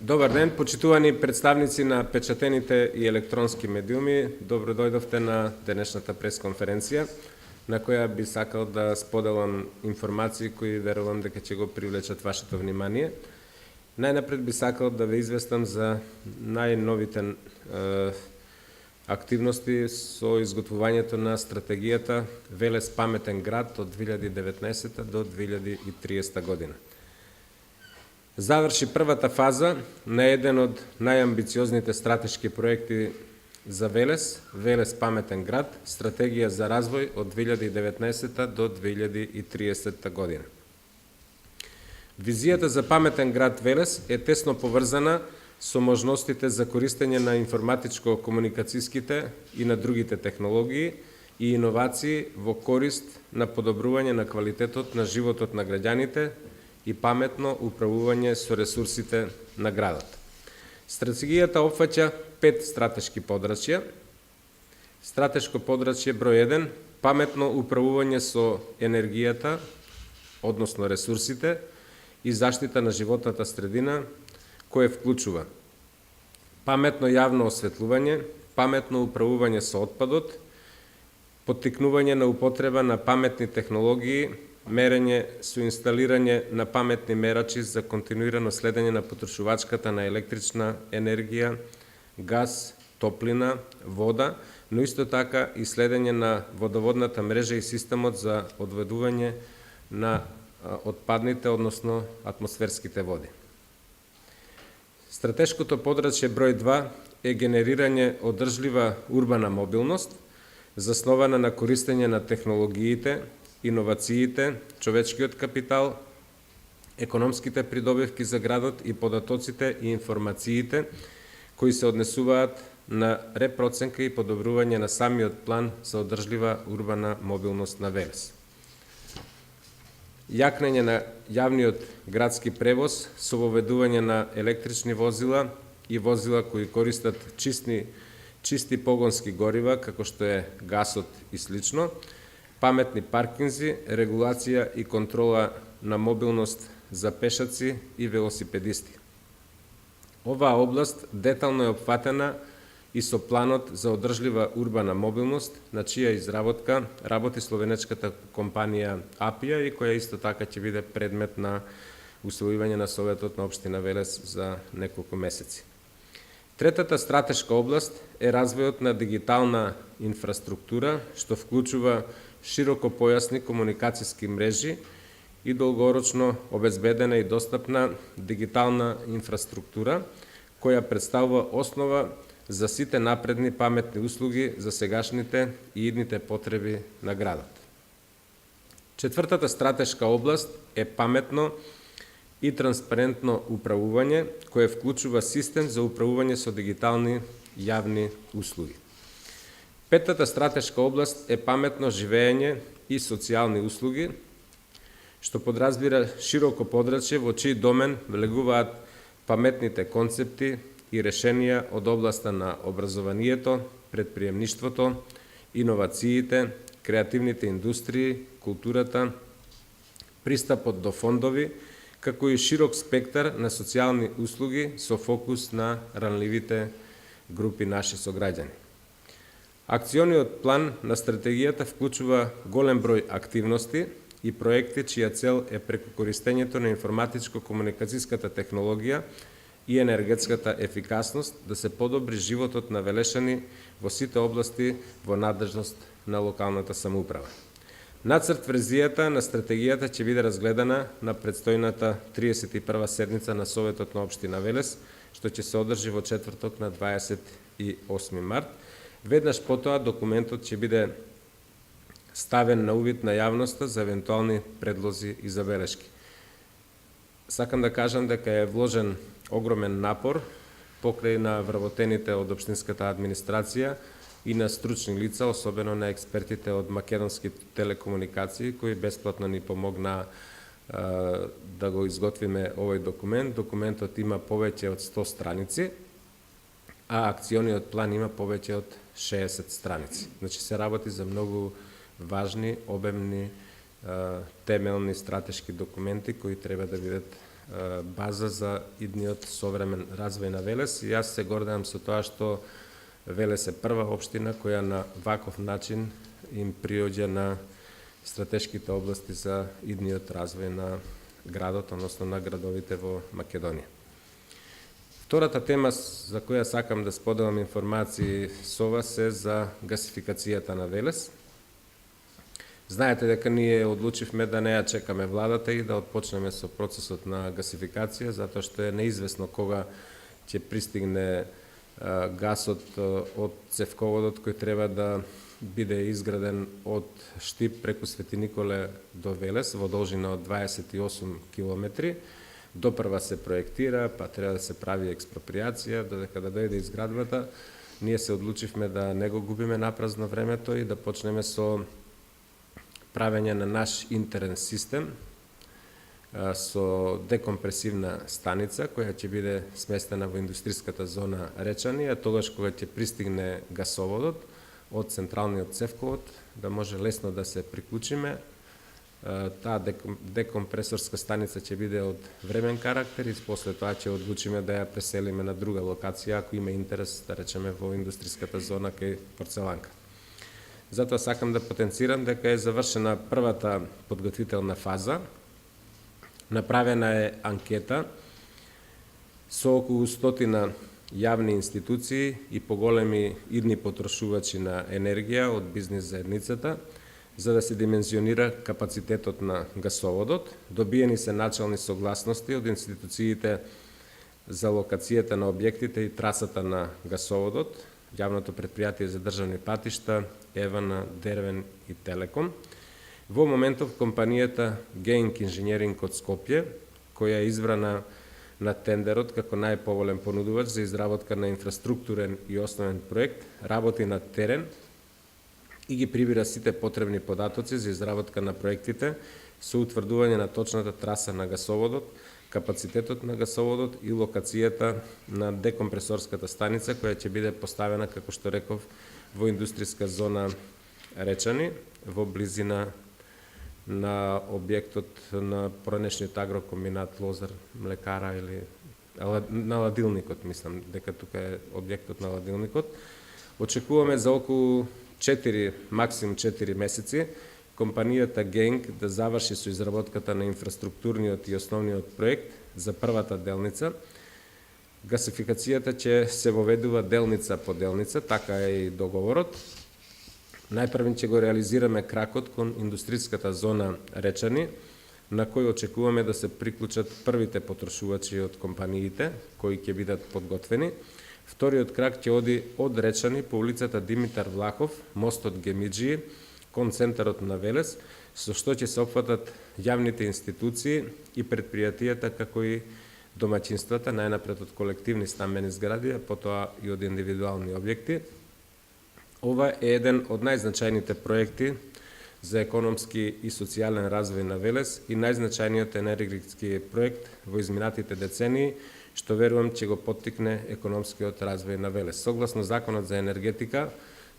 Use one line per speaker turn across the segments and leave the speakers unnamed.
Добар ден, почитувани представници на печатените и електронски медиуми. Добро дојдовте на денешната пресконференција, на која би сакал да споделам информации кои верувам дека ќе го привлечат вашето внимание. Најнапред би сакал да ве известам за најновите активности со изготвувањето на стратегијата Велес паметен град од 2019 до 2030 година. Заврши првата фаза на еден од најамбициозните стратешки проекти за Велес, Велес паметен град, стратегија за развој од 2019 до 2030 година. Визијата за паметен град Велес е тесно поврзана со можностите за користење на информатичко-комуникацијските и на другите технологии и иновации во корист на подобрување на квалитетот на животот на граѓаните и паметно управување со ресурсите на градот. Стратегијата опфаќа 5 стратешки подрачја. Стратешко подрачје број 1 – паметно управување со енергијата, односно ресурсите, и заштита на животната средина, кое вклучува паметно јавно осветлување, паметно управување со отпадот, поттикнување на употреба на паметни технологии, мерење со инсталирање на паметни мерачи за континуирано следење на потрошувачката на електрична енергија, газ, топлина, вода, но исто така и следење на водоводната мрежа и системот за одведување на отпадните, односно атмосферските води. Стратешкото подрачје број 2 е генерирање одржлива урбана мобилност, заснована на користење на технологиите, иновациите, човечкиот капитал, економските придобивки за градот и податоците и информациите кои се однесуваат на репроценка и подобрување на самиот план за одржлива урбана мобилност на Велес. Јакнење на јавниот градски превоз со воведување на електрични возила и возила кои користат чисти погонски горива, како што е гасот и слично, паметни паркинзи, регулација и контрола на мобилност за пешаци и велосипедисти. Оваа област детално е опфатена и со планот за одржлива урбана мобилност, на чија изработка работи словенечката компанија Апија и која исто така ќе биде предмет на усвојување на Советот на општина Велес за неколку месеци. Третата стратешка област е развојот на дигитална инфраструктура, што вклучува широкопојасни комуникацијски мрежи и долгорочно обезбедена и достапна дигитална инфраструктура, која представува основа за сите напредни паметни услуги за сегашните и идните потреби на градот. Четвртата стратешка област е паметно и транспарентно управување, кое вклучува систем за управување со дигитални јавни услуги. Петата стратешка област е паметно живеење и социјални услуги, што подразбира широко подрачје во чиј домен влегуваат паметните концепти и решенија од областа на образованието, предприемништвото, иновациите, креативните индустрии, културата, пристапот до фондови, како и широк спектар на социјални услуги со фокус на ранливите групи наши сограѓани. Акциониот план на стратегијата вклучува голем број активности и проекти чија цел е преку користењето на информатичко-комуникацијската технологија и енергетската ефикасност да се подобри животот на велешани во сите области во надлежност на локалната самоуправа. Нацрт верзијата на стратегијата ќе биде разгледана на предстојната 31 седница на Советот на општина Велес, што ќе се одржи во четврток на 28 март. Веднаш потоа документот ќе биде ставен на увид на јавноста за евентуални предлози и забелешки. Сакам да кажам дека е вложен огромен напор покрај на вработените од општинската администрација и на стручни лица, особено на експертите од Македонски телекомуникации, кои бесплатно ни помогнаа да го изготвиме овој документ. Документот има повеќе од 100 страници, а акциониот план има повеќе од 60 страници. Значи се работи за многу важни, обемни, темелни стратешки документи кои треба да бидат база за идниот современ развој на Велес. И јас се гордеам со тоа што Велес е прва општина која на ваков начин им приоѓа на стратешките области за идниот развој на градот, односно на градовите во Македонија. Втората тема за која сакам да споделам информации со вас е за гасификацијата на Велес. Знаете дека ние одлучивме да не ја чекаме владата и да отпочнеме со процесот на гасификација, затоа што е неизвестно кога ќе пристигне гасот од цевководот кој треба да биде изграден од Штип преку Свети Николе до Велес во должина од 28 километри. Допрва се проектира, па треба да се прави експроприација, додека да дојде изградбата. Ние се одлучивме да не го губиме напразно времето и да почнеме со правење на наш интерен систем со декомпресивна станица која ќе биде сместена во индустриската зона Речани, а тогаш кога ќе пристигне гасоводот од централниот цевковод, да може лесно да се приклучиме. Таа декомпресорска станица ќе биде од времен карактер и после тоа ќе одлучиме да ја преселиме на друга локација ако има интерес, да речеме, во индустриската зона кај Порцеланка. Затоа сакам да потенцирам дека е завршена првата подготвителна фаза. Направена е анкета со околу 100 јавни институции и поголеми идни потрошувачи на енергија од бизнис заедницата, за да се димензионира капацитетот на гасоводот. Добиени се начални согласности од институциите за локацијата на објектите и трасата на гасоводот, Јавното предпријатие за државни патишта, ЕВН, Дервен и Телеком. Во моментов компанијата Геинг Инженеринг од Скопје, која е избрана на тендерот како најповолен понудувач за изработка на инфраструктурен и основен проект, работи на терен и ги прибира сите потребни податоци за изработка на проектите со утврдување на точната траса на гасоводот, капацитетот на гасоводот и локацијата на декомпресорската станица која ќе биде поставена, како што реков, во индустријска зона Речани, во близина на објектот на поранешниот агрокомбинат Лозар, млекара или на ладилникот, мислам дека тука е објектот на ладилникот. Очекуваме за околу 4, максимум 4 месеци компанијата Генг да заврши со изработката на инфраструктурниот и основниот проект за првата делница. Гасификацијата ќе се воведува делница по делница, така е и договорот. Најпрвен ќе го реализираме кракот кон индустријската зона Речани, на кој очекуваме да се приклучат првите потрошувачи од компаниите, кои ќе бидат подготвени. Вториот крак ќе оди од Речани по улицата Димитар Влахов, мостот Гемиджи, кон центарот на Велес, со што ќе се опфатат јавните институции и предпријатијата, како и домаќинствата, најнапред од колективни стамбени згради, а потоа и од индивидуални објекти. Ова е еден од најзначајните проекти за економски и социјален развој на Велес и најзначајниот енергетски проект во изминатите децении, што верувам ќе го поттикне економскиот развој на Велес. Согласно Законот за енергетика,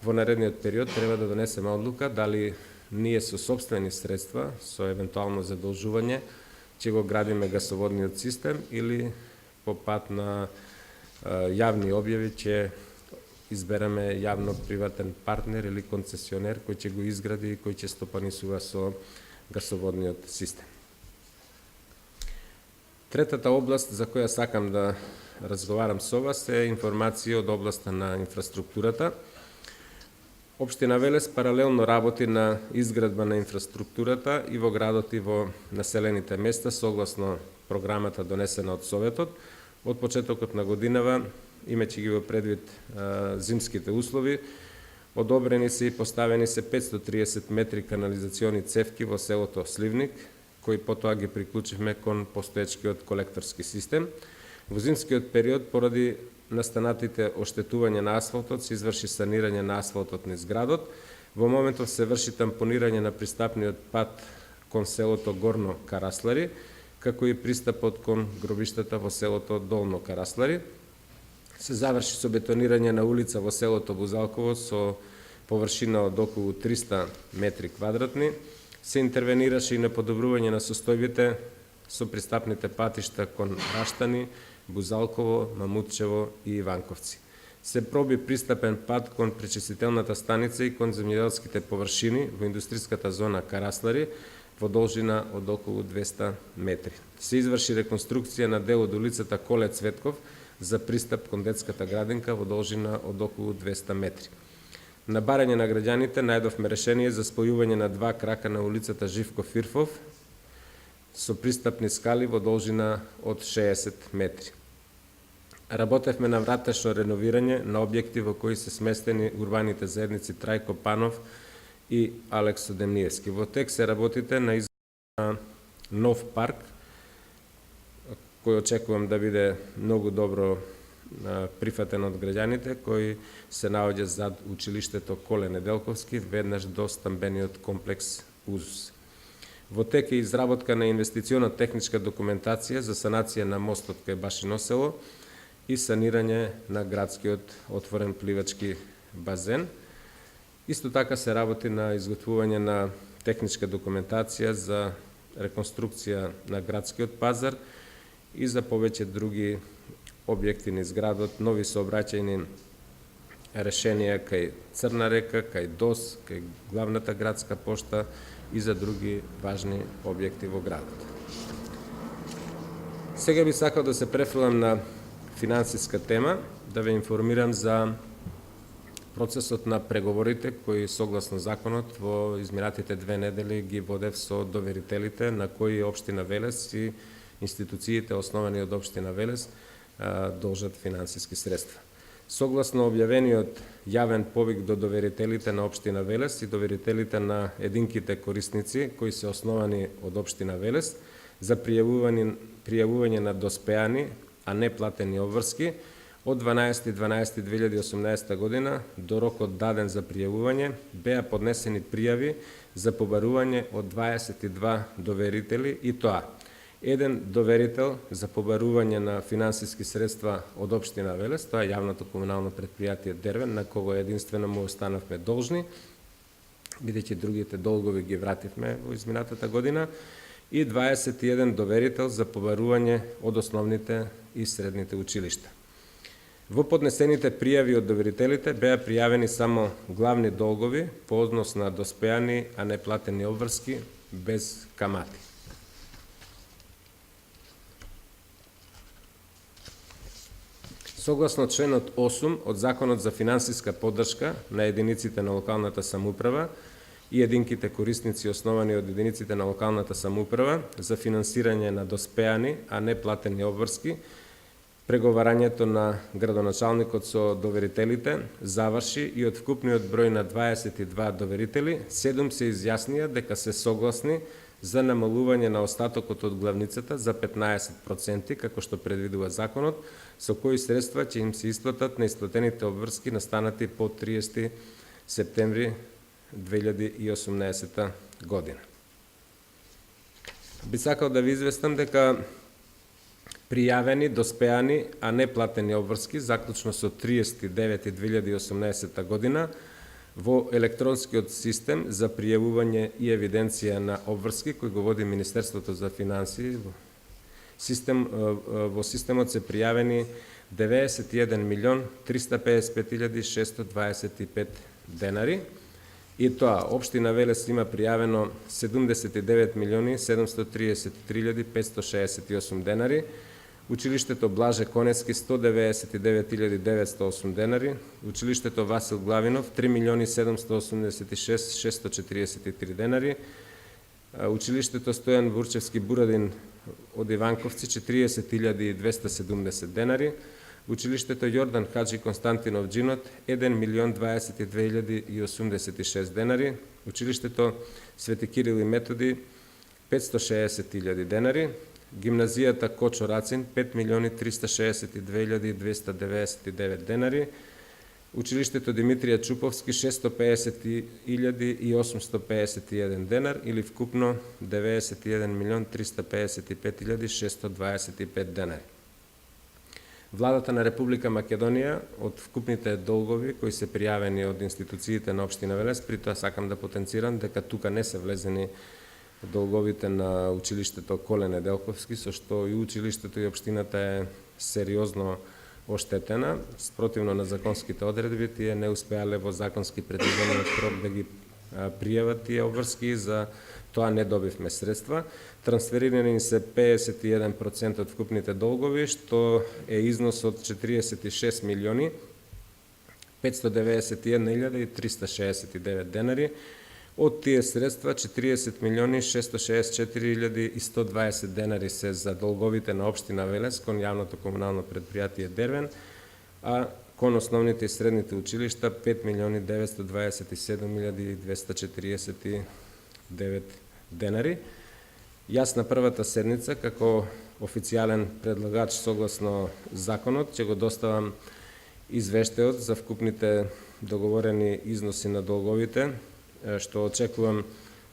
во наредниот период треба да донесеме одлука дали ние со сопствени средства, со евентуално задолжување, ќе го градиме гасоводниот систем или по пат на јавни објави ќе избереме јавно-приватен партнер или концесионер кој ќе го изгради и кој ќе стопанисува со гасоводниот систем. Третата област за која сакам да разговарам со вас е информација од областа на инфраструктурата. Општина Велес паралелно работи на изградба на инфраструктурата и во градот и во населените места согласно програмата донесена од Советот. Од почетокот на годинава, имајќи ги во предвид зимските услови, одобрени се и поставени се 530 метри канализациони цевки во селото Сливник, кои потоа ги приклучивме кон постоечкиот колекторски систем. Во зимскиот период, поради настанатите оштетување на асфалтот, се изврши санирање на асфалтот низ градот. Во моментов се врши тампонирање на пристапниот пат кон селото Горно Караслари, како и пристапот кон гробиштата во селото Долно Караслари. Се заврши со бетонирање на улица во селото Бузалково со површина од околу 300 метри квадратни. Се интервенираше и на подобрување на состојбите со пристапните патишта кон Раштани, Бузалково, Мамутчево и Иванковци. Се проби пристапен пат кон пречистителната станица и кон земјоделските површини во индустриската зона Караслари во должина од околу 200 метри. Се изврши реконструкција на дел од улицата Коле Цветков за пристап кон детската градинка во должина од околу 200 метри. На барање на граѓаните најдовме решение за спојување на два крака на улицата Живко Фирфов со пристапни скали во должина од 60 метри. Работевме на вратешно реновирање на објекти во кои се сместени урбаните заедници Трајко Панов и Алексо Демниевски. Во тек се работите на изградба на нов парк, кој очекувам да биде многу добро прифатен од граѓаните, кои се наоѓа зад училиштето Коле Неделковски, веднаш до стамбениот комплекс УЗУС. Во тек е изработка на инвестициона техничка документација за санација на мостот кај Башино село и санирање на градскиот отворен пливачки базен. Исто така се работи на изготвување на техничка документација за реконструкција на градскиот пазар и за повеќе други објекти низ градот, нови сообраќајни решенија кај Црна река, кај ДОС, кај главната градска пошта и за други важни објекти во градот. Сега би сакал да се префрлам на финансиска тема, да ве информирам за процесот на преговорите кои согласно законот во изминатите 2 недели ги водев со доверителите на кои општина Велес и институциите основани од општина Велес должат финансиски средства. Согласно објавениот јавен повик до доверителите на општина Велес и доверителите на единките корисници кои се основани од општина Велес за пријавување на доспеани, а не платени обврски, од 12.12.2018 година до рокот даден за пријавување беа поднесени пријави за побарување од 22 доверители и тоа: еден доверител за побарување на финансиски средства од општина Велес, тоа е јавното комунално предпријатие Дервен, на кого единствено му останавме должни, бидејќи другите долгови ги вративме во изминатата година, и 21 доверител за побарување од основните и средните училишта. Во поднесените пријави од доверителите беа пријавени само главни долгови по однос на доспеани, а не платени обврски без камати. Согласно членот 8 од Законот за финансиска поддршка на единиците на локалната самоуправа и единките корисници основани од единиците на локалната самоуправа за финансирање на доспеани, а не платени обврски, преговарањето на градоначалникот со доверителите заврши и од вкупниот број на 22 доверители, 7 се изјаснија дека се согласни за намалување на остатокот од главницата за 15%, како што предвидува законот, со кои средства ќе им се исплатат на исплатените обврски настанати по 30 септември 2018 година. Би сакал да ви известам дека пријавени, доспеани, а не платени обврски, заклучно со 30.9.2018 година, во електронскиот систем за пријавување и евиденција на обврски, кој го води Министерството за финансии, во системот се пријавени 91.355.625 денари, и тоа општина Велес има пријавено 79.733.568 денари, училиштето Блаже Конецки 199.908 денари, училиштето Васил Главинов 3.786.643 денари, училиштето Стојан Вурчевски Бурадин од Иванковци 40.270 денари, училиштето Јордан Хаджи Константинов Джинот 1.022.086 денари, училиштето Свети Кирил и Методи 560.000 денари, гимназијата Кочо Рацин 5.362.299 денари, училиштето Димитрија Чуповски 650.851 денар или вкупно 91.355.625 денари. Владата на Република Македонија од вкупните долгови кои се пријавени од институциите на општина Велес, при тоа сакам да потенцирам дека тука не се влезени долговите на училиштето Коле Неделковски, со што и училиштето и општината е сериозно оштетена. Спротивно на законските одредби, тие не успеале во законски предвидениот рок да ги пријават тие обврски, за тоа не добивме средства. Трансферирани се 51% од вкупните долгови, што е износ од 46 милиони 591.369 денари. Од тие средства 40 милиони 664.120 денари се за долговите на општина Велес кон јавното комунално предпријатие Дервен, а кон основните и средните училишта 5 милиони 927.249 денари. Јас на првата седница, како официјален предлагач согласно законот, ќе го доставам извештајот за вкупните договорени износи на долговите, што очекувам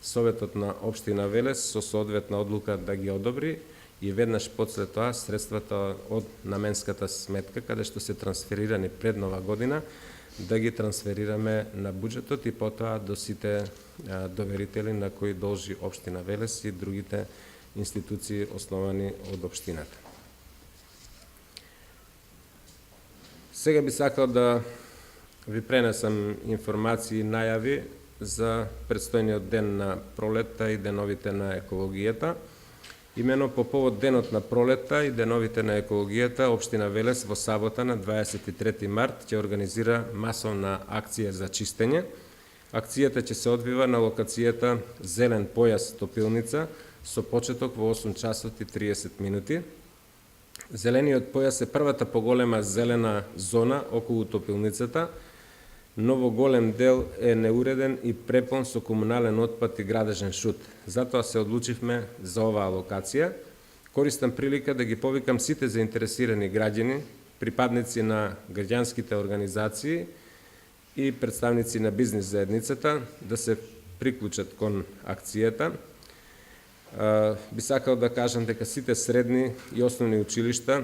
Советот на општина Велес со соодветна одлука да ги одобри и веднаш после тоа средствата од наменската сметка, каде што се трансферирани пред нова година, да ги трансферираме на буџетот и потоа до сите доверители на кои должи општина Велес и другите институции основани од општината. Сега би сакал да ви пренесам информации и најави за предстојниот ден на пролетта и деновите на екологијата. Имено по повод денот на пролетта и деновите на екологијата, општина Велес во сабота на 23 март ќе организира масовна акција за чистење. Акцијата ќе се одвива на локацијата Зелен појас Топилница со почеток во 8 часот и 30 минути. Зелениот појас е првата поголема зелена зона околу Топилницата, но во голем дел е неуреден и препон со комунален отпад и градежен шут. Затоа се одлучивме за оваа локација. Користам прилика да ги повикам сите заинтересирани граѓани, припадници на граѓанските организации и представници на бизнис заедницата да се приклучат кон акцијата. Би сакал да кажам дека сите средни и основни училишта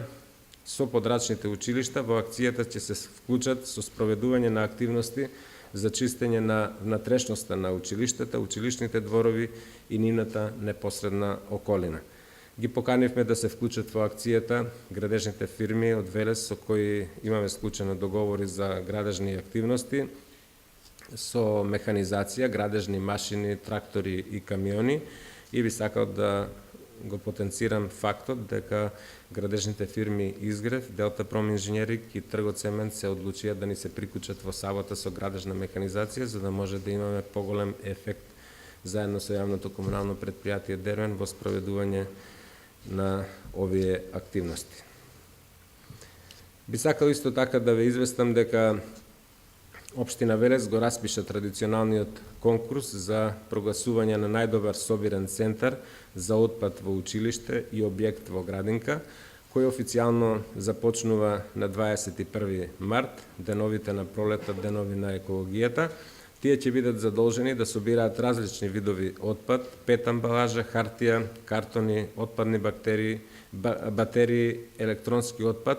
со подрачните училишта во акцијата ќе се вклучат со спроведување на активности за чистење на внатрешноста на училиштата, училишните дворови и нивната непосредна околина. Ги поканивме да се вклучат во акцијата градежните фирми од Велес со кои имаме склучено договори за градежни активности со механизација, градежни машини, трактори и камиони, и би сакал да го потенцирам фактот дека градежните фирми Изгрев, Делта Пром Инженеринг и Тргоцемент се одлучија да ни се приклучат во сабота со градежна механизација, за да може да имаме поголем ефект заедно со јавното комунално предпријатие Дервен во спроведување на овие активности. Би сакал исто така да ве известам дека општина Велес го распиша традиционалниот конкурс за прогласување на најдобар собирен центар за отпад во училиште и објект во градинка, кој официјално започнува на 21 март, деновите на пролета, денови на екологијата. Тие ќе бидат задолжени да собираат различни видови отпад, пет амбалажа, хартија, картони, отпадни батерии, електронски отпад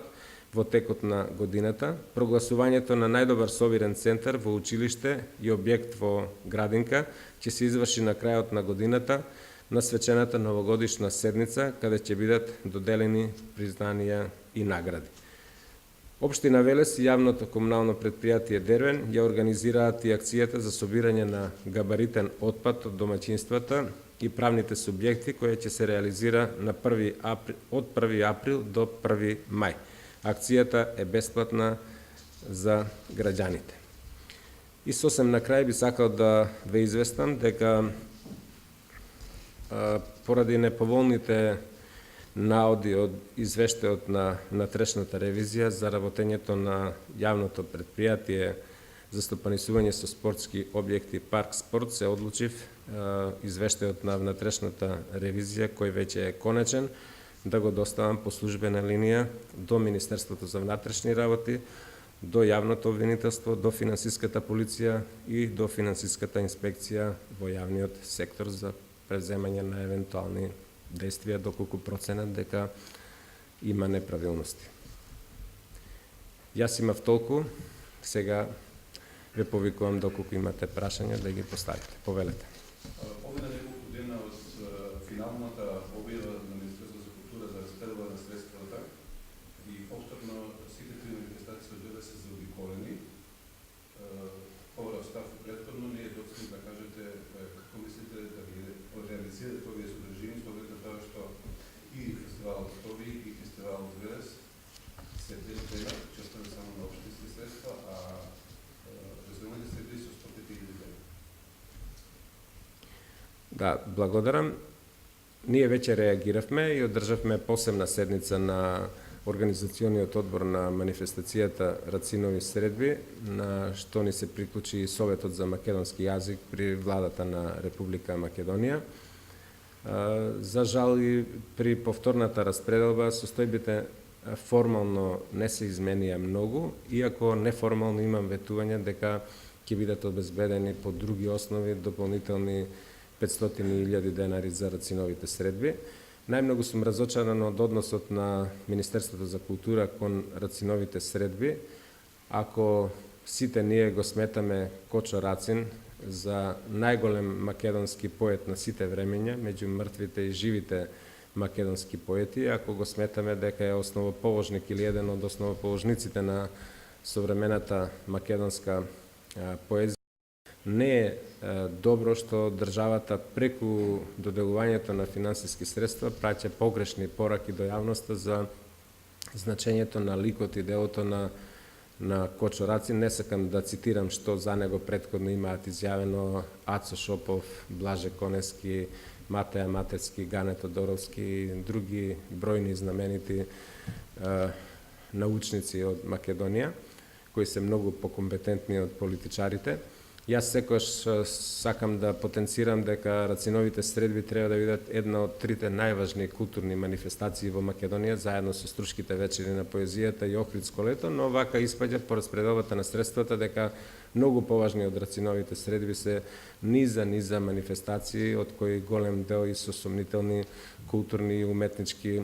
во текот на годината. Прогласувањето на најдобар собирен центар во училиште и објект во градинка ќе се изврши на крајот на годината на свечената новогодишна седница, каде ќе бидат доделени признанија и награди. Општина Велес и јавното комунално предпријатие Дервен ја организираат и акцијата за собирање на габаритен отпад од домаќинствата и правните субјекти, која ќе се реализира на од 1 април до 1 мај. Акцијата е бесплатна за граѓаните. И сосем на крај би сакал да ве известам дека поради неповолните наоди од извештајот на внатрешната ревизија за работењето на јавното предпријатие за стопанисување со спортски објекти Парк Спорт, се одлучив извештајот на внатрешната ревизија, кој веќе е конечен, да го доставам по службена линија до Министерството за внатрешни работи, до јавното обвинителство, до финансиската полиција и до финансиската инспекција во јавниот сектор за преземање на евентуални действија доколку проценат дека има неправилности. Јас имав толку, сега ве повикувам доколку имате прашања да ги поставите. Повелете.
Помина неколку дена од
Да, благодарам. Ние веќе реагиравме и одржавме посебна седница на Организациониот одбор на манифестацијата Рацинови средби, на што ни се приклучи и Советот за македонски јазик при владата на Република Македонија. За жал и при повторната распределба состојбите формално не се изменија многу, иако неформално имам ветување дека ќе бидат обезбедени по други основи дополнителни 500.000 денари за Рациновите средби. Најмногу сум разочаран од односот на Министерството за култура кон Рациновите средби. Ако сите ние го сметаме Кочо Рацин за најголем македонски поет на сите времења, меѓу мртвите и живите македонски поети, ако го сметаме дека е основоположник или еден од основоположниците на современата македонска поезија, не е добро што државата преку доделувањето на финансиски средства праќа погрешни пораки до јавноста за значењето на ликот и делото на Кочо Рацин. Не сакам да цитирам што за него претходно имаат изјавено Ацо Шопов, Блаже Конески, Матеја Матерски, Гане Тодоровски и други бројни знаменити научници од Македонија, кои се многу покомпетентни од политичарите. Јас секојаш сакам да потенцирам дека Рациновите средби треба да бидат една од трите најважни културни манифестации во Македонија, заедно со Струшките вечери на поезијата и Охридско лето, но вака испаѓа по распределбата на средствата дека многу поважни од Рациновите средби се низа манифестации, од кои голем дел и со сомнителни културни и уметнички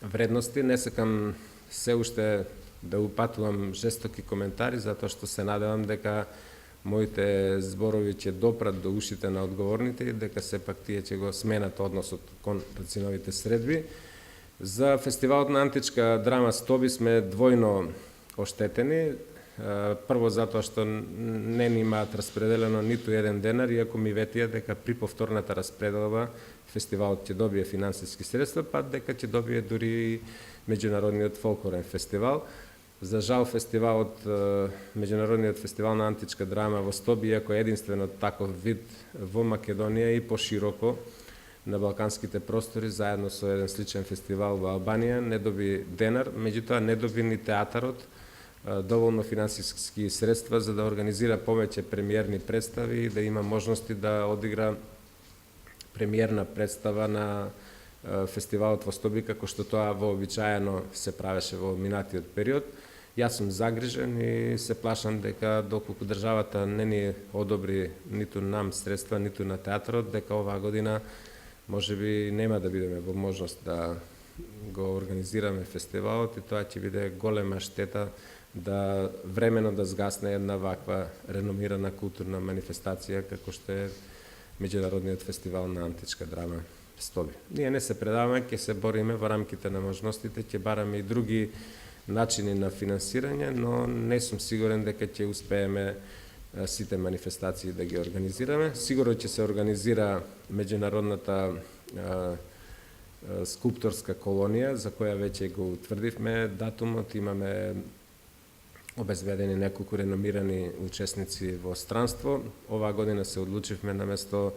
вредности. Не сакам се уште да упатувам жестоки коментари, затоа што се надевам дека моите зборови ќе допрат до ушите на одговорните и дека сепак тие ќе го сменат односот кон Рациновите средби. За фестивалот на античка драма Стоби сме двојно оштетени. Прво затоа што не ни имаат распределено ниту еден денар, иако ми ветија дека при повторната распределба фестивалот ќе добие финансиски средства, па дека ќе добие дури и меѓународниот фолклорен фестивал. За жал фестивалот, меѓународниот фестивал на античка драма во Стоби, иако е единствено таков вид во Македонија и пошироко на балканските простори, заедно со еден сличен фестивал во Албанија, не доби денар, меѓутоа не доби ни театарот доволно финансиски средства за да организира повеќе премиерни представи и да има можности да одигра премиерна представа на фестивалот во Стоби, како што тоа вообичаено се правеше во минатиот период. Јас сум загрижен и се плашам дека доколку државата не ни одобри ниту нам средства, ниту на театарот, дека оваа година можеби нема да бидеме во можност да го организираме фестивалот и тоа ќе биде голема штета да времено да згасне една ваква реномирана културна манифестација како што е Меѓународниот фестивал на античка драма Стоби. Ние не се предаваме, ќе се бориме во рамките на можностите, ќе бараме и други начини на финансирање, но не сум сигурен дека ќе успееме сите манифестации да ги организираме. Сигурно ќе се организира меѓународната скулпторска колонија, за која веќе го утврдивме датумот, имаме обезбедени неколку реномирани учесници во странство. Оваа година се одлучивме на место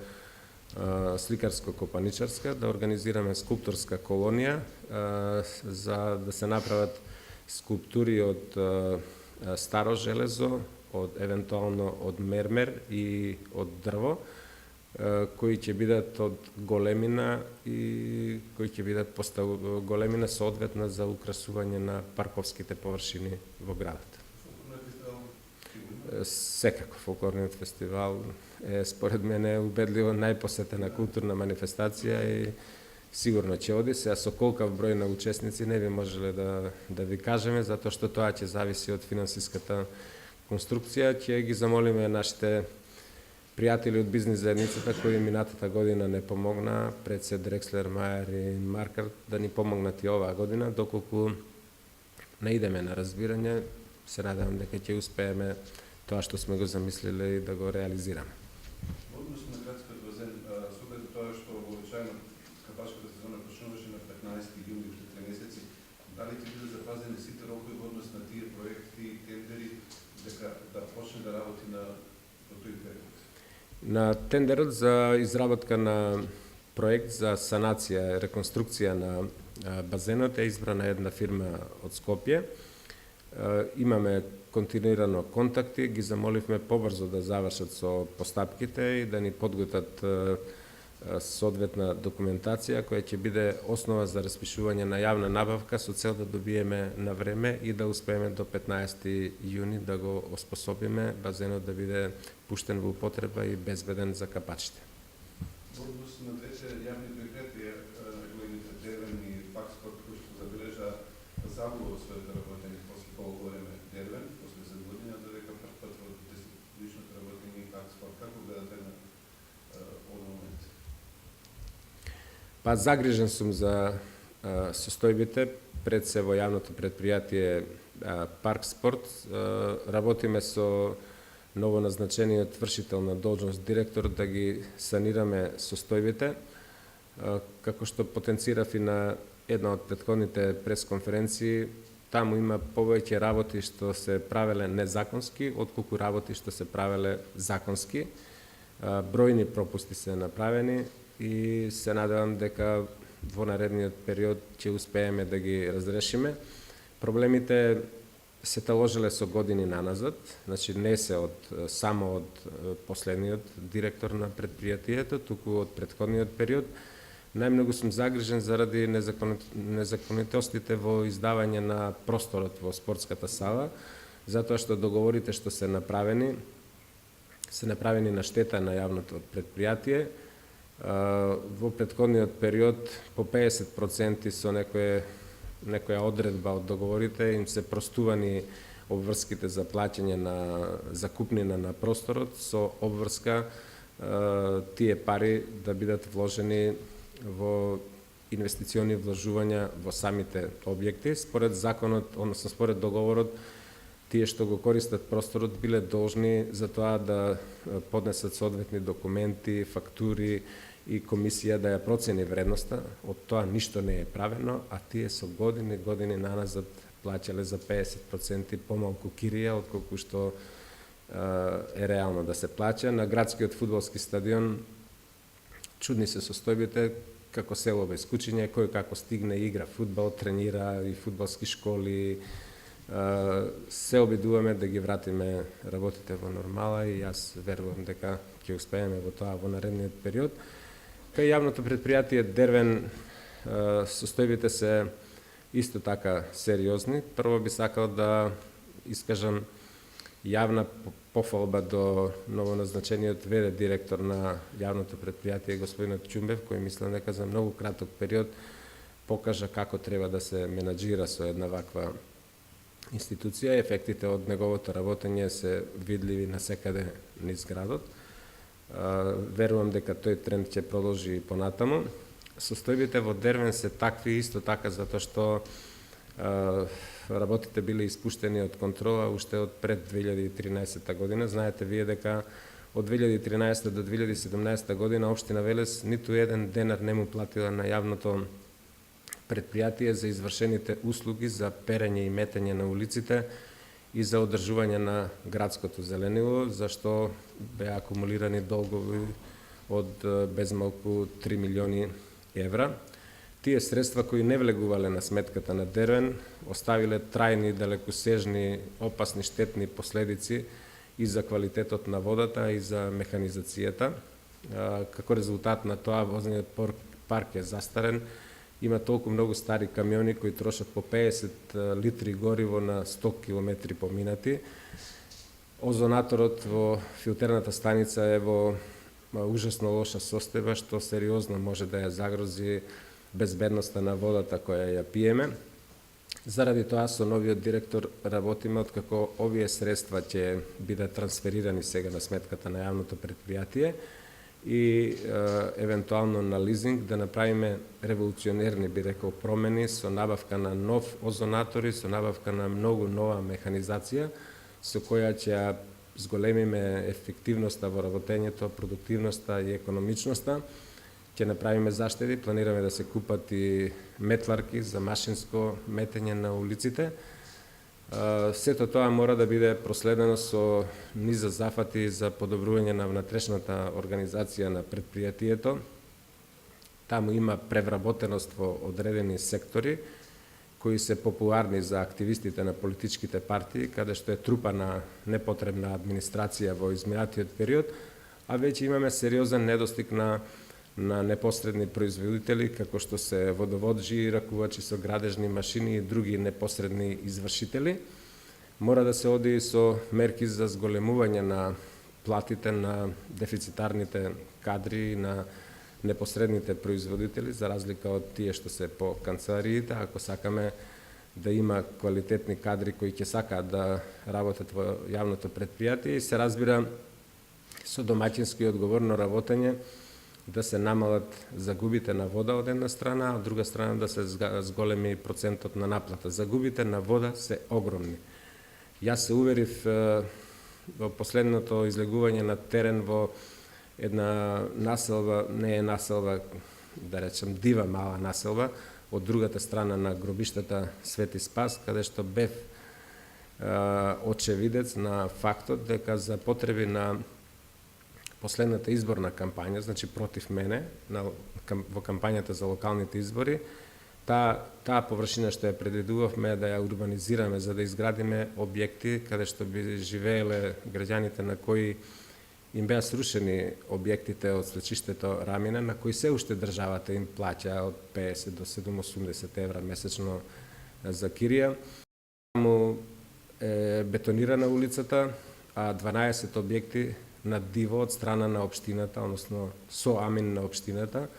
сликарско-копаничарска да организираме скулпторска колонија за да се направат скулптури од старо железо, од евентуално од мермер и од дрво, кои ќе бидат од големина и кои ќе бидат големина соодветна за украсување на парковските површини во градот. Секако, фолклорниот фестивал е според мене убедливо најпосетена културна манифестација и сигурно ќе оди. Сега со колкав број на учесници не би можеле да ви кажеме, затоа што тоа ќе зависи од финансиската конструкција. Ќе ги замолиме нашите пријатели од бизнис заедницата кои минатата година не помогна, Председ, Дрекслер, Мајер и Маркар, да ни помогнат и оваа година, доколку не идеме на разбирање, се надевам дека ќе успееме тоа што сме го замислиле и да го реализираме.
Односно на градскиот базен, со оглед тоа што вообичаено капачката сезона почнуваше на 15 јули, уште 3 месеци, дали ќе бидат запазени сите рокови во однос на тие проекти и тендери дека да почне да работи на тој период?
На тендерот за изработка на проект за санација, реконструкција на базенот е избрана една фирма од Скопје. Имаме континуирано контакти, ги замоливме побрзо да завршат со постапките и да ни подготват соодветна документација која ќе биде основа за распишување на јавна набавка со цел да добиеме на време и да успееме до 15 јуни да го оспособиме базенот да биде пуштен во употреба и безбеден за капачите.
Во однос на двете јавни предпријатија, регулираните Дервен и Пакспорт, кои што забележа загуба во своето работење после толку време Дервен, после за година, додека прв пат во 10-годишното работење и Пакспорт, како гледате на овој момент?
Па загрижен сум за состојбите, пред се во јавното предпријатие Парк Спорт. Работиме со новоназначениот вршител на должност директор да ги санираме состојбите. Како што потенцирав и на една од претходните пресконференции, таму има повеќе работи што се правеле незаконски, отколку работи што се правеле законски. Бројни пропусти се направени и се надевам дека во наредниот период ќе успееме да ги разрешиме. Проблемите се таложеле со години наназад, значи не се само од последниот директор на предпријатието, туку од претходниот период. Најмногу сум загрижен заради незаконитостите во издавање на просторот во спортската сала, затоа што договорите што се направени на штета на јавното предпријатие. Во претходниот период по 50% со некоја одредба од договорите им се простувани обврските за плаќање на закупнина на просторот со обврска тие пари да бидат вложени во инвестициони вложувања во самите објекти. Според законот, односно според договорот, тие што го користат просторот биле должни за тоа да поднесат соодветни документи, фактури и комисија да ја процени вредноста. Од тоа ништо не е правено, а тие со години наназад плаќале за 50% помалку кирија отколку што е реално да се плаќа. На градскиот фудбалски стадион чудни се состојбите, како село без кучиња, кој како стигне игра фудбал, тренира и фудбалски школи. Се обидуваме да ги вратиме работите во нормала и јас верувам дека ќе успееме во тоа во наредниот период. Кај јавното предпријатие Дервен состојбите се исто така сериозни. Прво би сакал да искажам јавна пофалба до новоназначениот ВД директор на јавното предпријатие господинот Ќумбев, кој мислам дека за многу краток период покажа како треба да се менаџира со една ваква институција. Ефектите од неговото работење се видливи насекаде низ градот. Верувам дека тој тренд ќе продолжи и понатаму. Состојбите во Дервен се такви исто така затоа што работите биле испуштени од контрола уште од пред 2013 година. Знаете вие дека од 2013 до 2017 година општина Велес ниту еден денар не му платила на јавното предпријатие за извршените услуги за перење и метење на улиците и за одржување на градското зеленило, зашто беа акумулирани долгови од безмалку 3 милиони евра. Тие средства кои не влегувале на сметката на Дервен оставиле трајни, далекосежни, опасни, штетни последици и за квалитетот на водата и за механизацијата. Како резултат на тоа возниот парк е застарен. Има толку многу стари камиони кои трошат по 50 литри гориво на 100 километри поминати. Озонаторот во филтерната станица е во ужасно лоша состојба, што сериозно може да ја загрози безбедноста на водата која ја пиеме. Заради тоа со новиот директор работиме откако овие средства ќе бидат трансферирани сега на сметката на јавното предпријатие и евентуално на лизинг да направиме револуционерни, би рекол, промени со набавка на нов озонатори, со набавка на многу нова механизација, со која ќе ја зголемиме ефективноста во работењето, продуктивноста и економичноста. Ќе направиме заштеди, планираме да се купат и метларки за машинско метење на улиците. Сето тоа мора да биде проследено со низа зафати за подобрување на внатрешната организација на предпријатието. Таму има превработеност во одредени сектори, кои се популарни за активистите на политичките партии, каде што е трупана непотребна администрација во изминатиот период, а веќе имаме сериозен недостиг на непосредни производители, како што се водоводжи, ракувачи со градежни машини и други непосредни извршители. Мора да се оди со мерки за зголемување на платите на дефицитарните кадри, на непосредните производители, за разлика од тие што се по канцелариите. Ако сакаме да има квалитетни кадри кои ќе сакаат да работат во јавното предпријатие, и се разбира со домаќински и одговорно работење да се намалат загубите на вода од една страна, а од друга страна да се зголеми процентот на наплата. Загубите на вода се огромни. Јас се уверив во последното излегување на терен во една населба, не е населба, да речем дива мала населба, од другата страна на гробиштата Свети Спас, каде што бев очевидец на фактот дека за потреби на последната изборна кампања, значи против мене, во кампањата за локалните избори, таа површина што ја предвидувавме да ја урбанизираме, за да изградиме објекти каде што би живееле граѓаните на кои им беа срушени објектите од слечиштето Рамина, на кои се уште државата им плаќа од 50 до 780 евра месечно за кирија. Таму е бетонирана улицата, а 12 објекти на диво од страна на општината, односно со амин на општината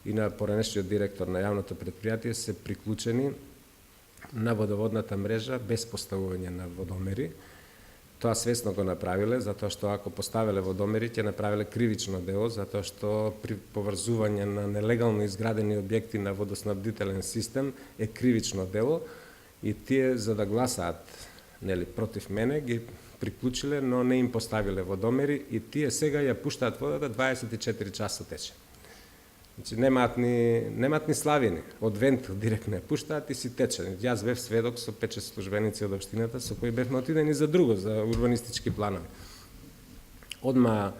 и на поранешниот директор на јавното предпријатие се приклучени на водоводната мрежа без поставување на водомери. Тоа свесно го направиле, затоа што ако поставиле водомери, ќе направиле кривично дело, затоа што при поврзување на нелегално изградени објекти на водоснабдителен систем е кривично дело, и тие за да гласаат против мене ги приклучиле, но не им поставиле водомери, и тие сега ја пуштаат водата 24 часа тече. Значи немаат ни славини, од вент директно ја пуштаат и си тече. Јас бев сведок со 5-6 службеници од општината со кои бевме отидени за друго, за урбанистички планови. Одма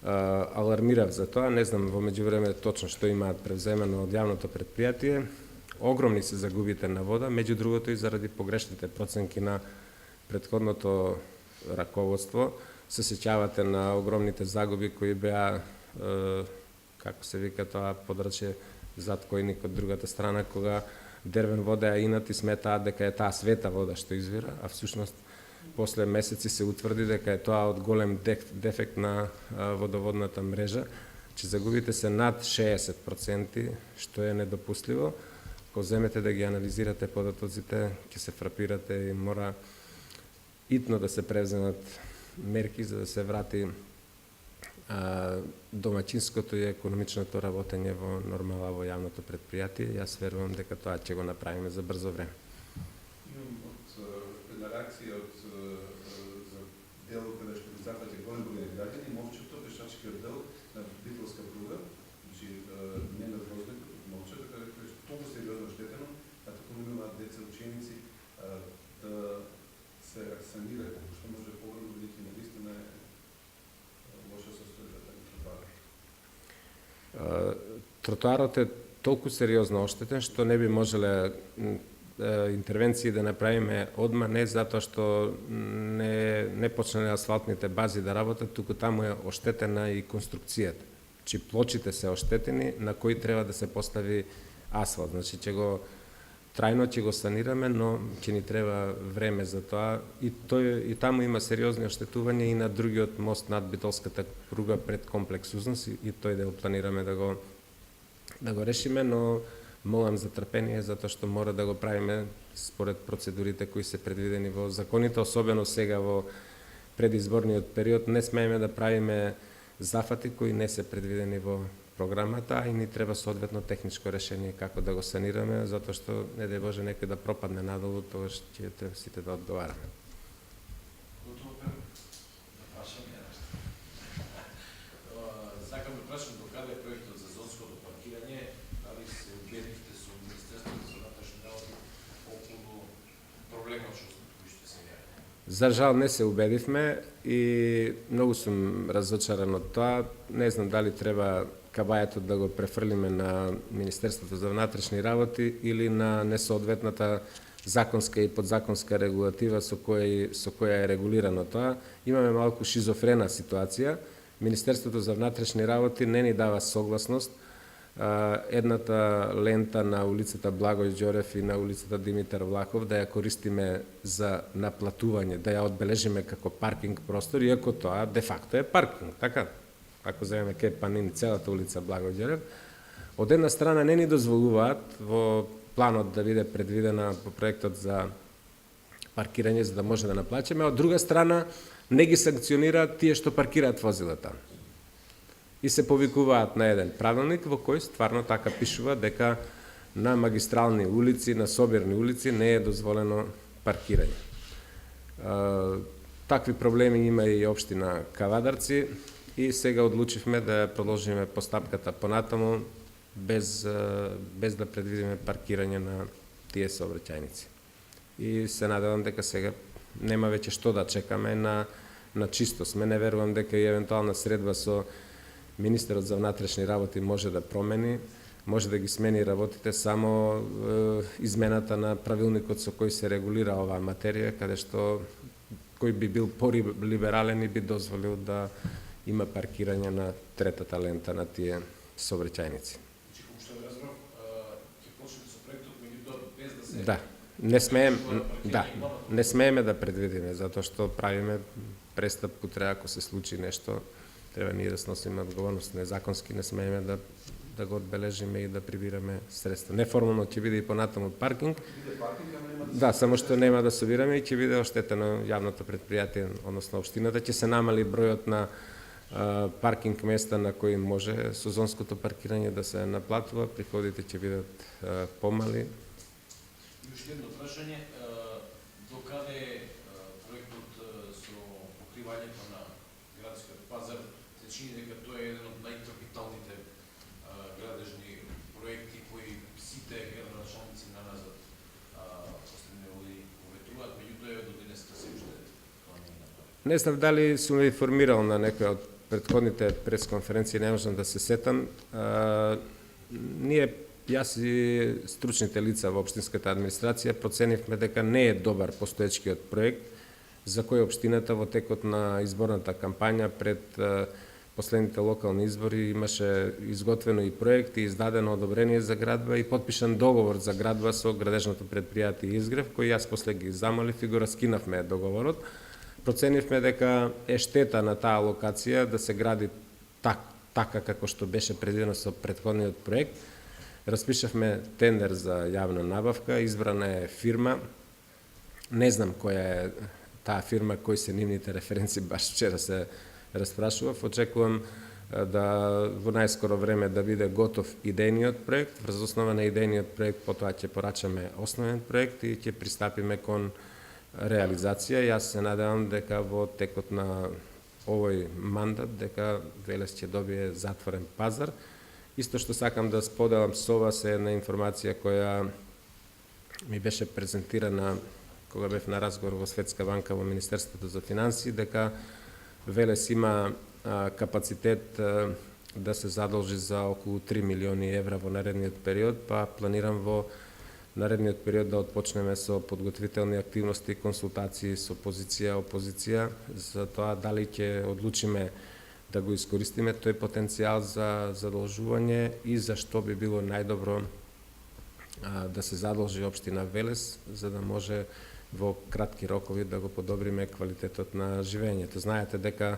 алармирав за тоа, не знам во меѓувреме точно што имаат превземено од јавното предпријатие. Огромни се загубите на вода, меѓу другото и заради погрешните проценки на претходното раководство. Се сеќавате на огромните загуби кои беа, како се вика тоа подрачје, зад којник од другата страна, кога Дервен вода ја инат и сметаат дека е таа света вода што извира, а всушност после месеци се утврди дека е тоа од голем дефект на водоводната мрежа, че загубите се над 60%, што е недопустливо. Ако земете да ги анализирате податоците, ќе се фрапирате и мора итно да се превземат мерки за да се врати домаќинското и економичното работење во нормала во јавното предпријатие. Јас верувам дека тоа ќе го направиме за брзо време.
Имам една реакција за делот каде што ги зафаќа голем број граѓани, Мовчето, пешачкиот дел на Битолска пруга, значи не на воздухот, Мовчето, каде што е толку сериозно оштетено, а тако имаат деца, ученици, да се санира колку што може погребно, бидејќи навистина е лошо состојбата на тротоарот.
Тротоарот е толку сериозно оштетен што не би можеле интервенции да направиме одма, не затоа што не почнале асфалтните бази да работат, туку таму е оштетена и конструкцијата. Чи плочите се оштетени на кои треба да се постави асфалт. Значи трајно ќе го санираме, но ќе ни треба време за тоа. И таму има сериозни оштетувања и на другиот мост над Битолската пруга пред комплекс Узнос, и тој дел планираме да го решиме, но молам за трпение, затоа што мора да го правиме според процедурите кои се предвидени во законите, особено сега во предизборниот период. Не смееме да правиме зафати кои не се предвидени во програмата, и ни треба соодветно техничко решение како да го санираме, затоа што, не дај Боже, некој да пропадне надолу, тогаш ќе треба сите да одговараме.
Сакам да прашам до каде е проектот за зонското паркирање, дали се убедивте со Министерството за внатрешни работи околу проблемот што
За жал не се убедивме и многу сум разочаран од тоа. Не знам дали треба кабајето да го префрлиме на Министерството за внатрешни работи или на несоодветната законска и подзаконска регулатива со која е регулирано тоа. Имаме малку шизофрена ситуација. Министерството за внатрешни работи не ни дава согласност едната лента на улицата Благој Ѓорев и на улицата Димитар Влахов да ја користиме за наплатување, да ја одбележиме како паркинг простор, иако тоа де факто е паркинг, така? Ако земеме кај Панин целата улица Благој Ѓорев, од една страна не ни дозволуваат во планот да биде предвидена по проектот за паркирање за да може да наплачеме, од друга страна не ги санкционираат тие што паркираат возилата. И се повикуваат на еден правилник во кој стварно така пишува дека на магистрални улици, на собирни улици не е дозволено паркирање. Такви проблеми има и општина Кавадарци и сега одлучивме да продолжиме постапката понатаму без да предвидиме паркирање на тие сообраќајници. И се надевам дека сега нема веќе што да чекаме на чисто сме. Не верувам дека и евентуална средба со Министерот за внатрешни работи може да промени, може да ги смени работите само измената на правилникот со кој се регулира оваа материја, каде што кој би бил полиберален и би дозволил да има паркирање на третата лента на тие сообраќајници.
Значи, како што разбрав, ќе почнете со проектот, меѓутоа без да се...
Да, не смееме да предвидиме, затоа што правиме престап утре ако се случи нешто, треба ние да сносиме одговорност. Незаконски не смееме да го одбележиме и да прибираме средства. Неформално ќе биде и понатаму паркинг. Да, само што нема да собираме и ќе биде оштетено јавното предпријатие, односно општината, ќе се намали бројот на паркинг места на кои може сезонското паркирање да се наплатува, приходите ќе бидат помали.
И уште едно прашање, докаде е проектот со покривањето на градскиот пазар? Се чини дека тоа е еден од најкапиталните градежни проекти кои сите градоначалници на назад после не уветуваат, меѓутоа до денеска се уште тоа не е направено.
Не знам дали сум ви информирал на некоја од предходните пресконференции, не можам да се сетам. Јас и стручните лица во општинската администрација проценивме дека не е добар постоечкиот проект за кој општината во текот на изборната кампања пред последните локални избори имаше изготвено и проект и издадено одобрение за градба и подпишан договор за градба со градежното предпријатие Изгрев, кој јас после ги замолив и го раскинавме договорот. Проценивме дека е штета на таа локација да се гради така како што беше предвидено со претходниот проект. Распишавме тендер за јавна набавка, избрана е фирма. Не знам која е таа фирма, кои се нивните референци, баш вчера се распрашував. Очекувам да во најскоро време да биде готов идејниот проект. Врз основа на идејниот проект потоа ќе порачаме основен проект и ќе пристапиме кон реализација. Јас се надевам дека во текот на овој мандат дека Велес ќе добие затворен пазар. Исто што сакам да споделам со вас е една информација која ми беше презентирана кога бев на разговор во Светска банка во Министерството за финансии, дека Велес има капацитет да се задолжи за околу 3 милиони евра во наредниот период, па планирам во наредниот период да отпочнеме со подготвителни активности, консултации со позиција, опозиција, за тоа дали ќе одлучиме да го искористиме тој потенцијал за задолжување и зашто би било најдобро да се задолжи општина Велес, за да може во кратки рокови да го подобриме квалитетот на живењето. Знаете дека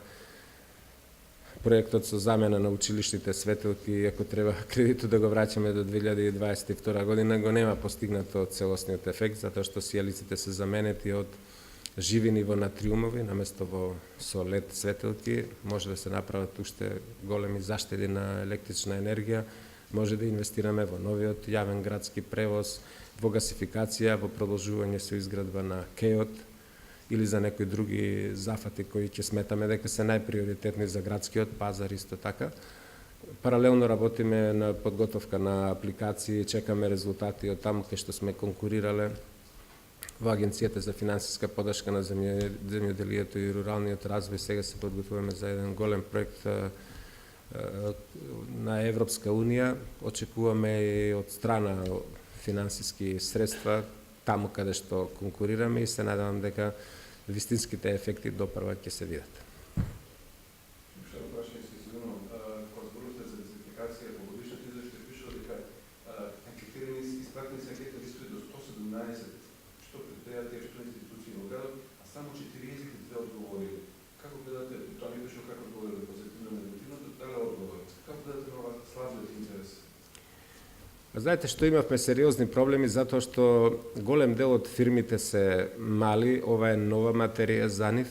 проектот со замена на училиштите светилки, ако треба кредитот да го враќаме до 2022 година, го нема постигнато целосниот ефект, затоа што сијалиците се заменети од живи ниво натриумови, наместо со лед светилки. Може да се направат уште големи заштеди на електрична енергија, може да инвестираме во новиот јавен градски превоз, во гасификација, во продолжување со изградба на КЕОТ или за некои други зафати кои ќе сметаме дека се најприоритетни за градскиот пазар исто така. Паралелно работиме на подготовка на апликации, чекаме резултати од таму кај што сме конкурирале во Агенцијата за финансиска поддршка на земјоделието и руралниот развој сега се подготвуваме за еден голем проект на Европска Унија. Очекуваме и од страна финансиски средства таму каде што конкурираме и се надевам дека вистинските ефекти допрва ќе се видат.
Уште едно прашање се извинувам. Кога зборувате за газификација, во годишниот извештај пишува дека анкетирани испратени се анкетни листови до 117 што предпријатија, што институции во градот, а само 42 одговорили. Како гледате, тоа не пишува како одговорили позитивно или негативно, дали одговори? Како гледате на ова слабиот интерес?
Знаете што имавме сериозни проблеми затоа што голем дел од фирмите се мали, ова е нова материја за нив,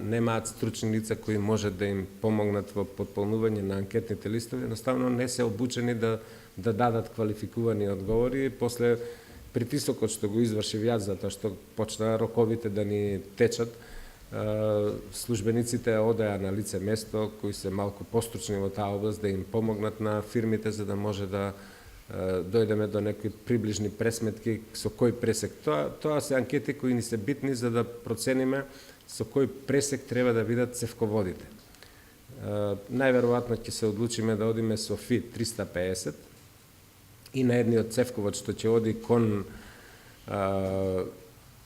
немаат стручни лица кои можат да им помогнат во потполнување на анкетните листови, едноставно не се обучени да дадат квалификувани одговори, после притисокот што го извршив јас затоа што почна роковите да ни течат, службениците одеа на лице место кои се малку постручни во таа област да им помогнат на фирмите за да може да дојдеме до некои приближни пресметки со кој пресек. Тоа се анкети кои ни се битни за да процениме со кој пресек треба да бидат цевководите. Најверојатно ќе се одлучиме да одиме со ФИ 350 и на едниот цевковод што ќе оди кон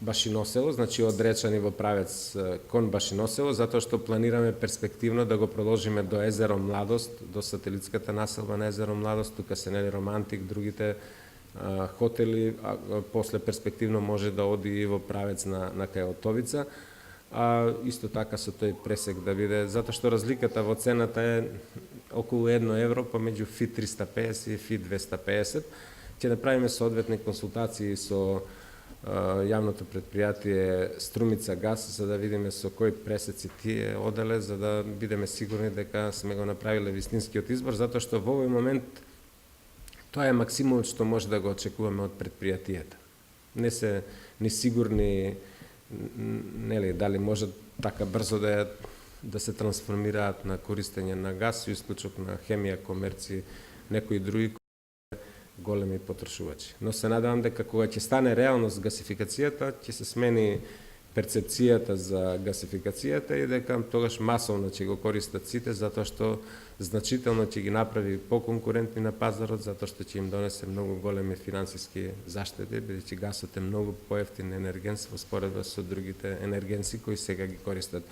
Башиносело, значи од Речани во правец кон Башиносело, затоа што планираме перспективно да го продолжиме до езеро Младост, до сателитската населба на езеро Младост, тука се Нели Романтик, другите хотели, а после перспективно може да оди и во правец на Кајотовица, а исто така со тој пресек да биде, затоа што разликата во цената е околу 1 евро помеѓу ФИ 350 и ФИ 250. Ќе направиме соодветни консултации со јавното предпријатие Струмица газ за да видиме со кои пресеци тие оделе за да бидеме сигурни дека сме го направиле вистинскиот избор, затоа што во овој момент тоа е максимумот што може да го очекуваме од предпријатијата. Не се ни сигурни нели дали може така брзо да се трансформираат на користење на газ, со исклучок на хемија, комерци, некои други големи потрошувачи. Но се надевам дека кога ќе стане реалност гасификацијата, ќе се смени перцепцијата за гасификацијата и дека тогаш масовно ќе го користат сите, затоа што значително ќе ги направи поконкурентни на пазарот, затоа што ќе им донесе многу големи финансиски заштеди, бидејќи гасот е многу поевтин енерген во споредба со другите енергенси кои сега ги користат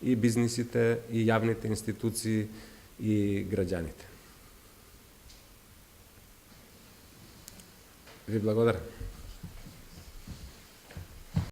и бизнисите, и јавните институции, и граѓаните. Ви благодарам.